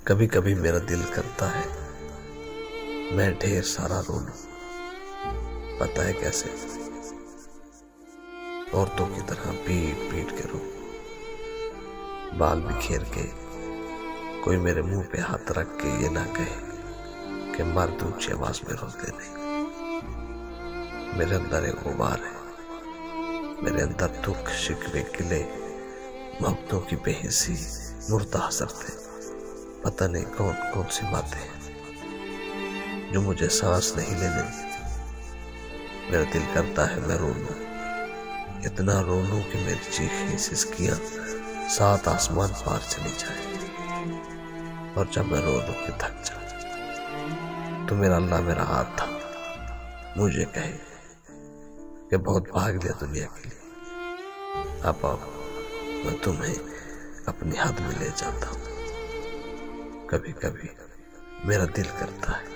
कभी कभी मेरा दिल करता है मैं ढेर सारा रो लूं, पता है कैसे? औरतों की तरह पीट पीट के रो, बाल बिखेर के, कोई मेरे मुंह पे हाथ रख के ये ना कहे कि मर्द ऊंची आवाज में रोते नहीं। मेरे अंदर एक गुबार है, मेरे अंदर दुख, शिकवे, गिले, मोहब्बतों की बेहिसी, मुर्दा हसरतें, पता नहीं कौन कौन सी बातें हैं जो मुझे सांस नहीं लेने। मेरा दिल करता है मैं रो लूं, इतना रो लूं कि मेरी चीखें, सिसकियां 7 आसमान पार चली जाए। और जब मैं रो रो के थक जाऊं तो मेरा अल्लाह मेरा हाथ था, मुझे कहे कि बहुत भाग लिया दुनिया के लिए, अब आओ मैं तुम्हें अपनी हद में ले जाता हूं। कभी कभी मेरा दिल करता है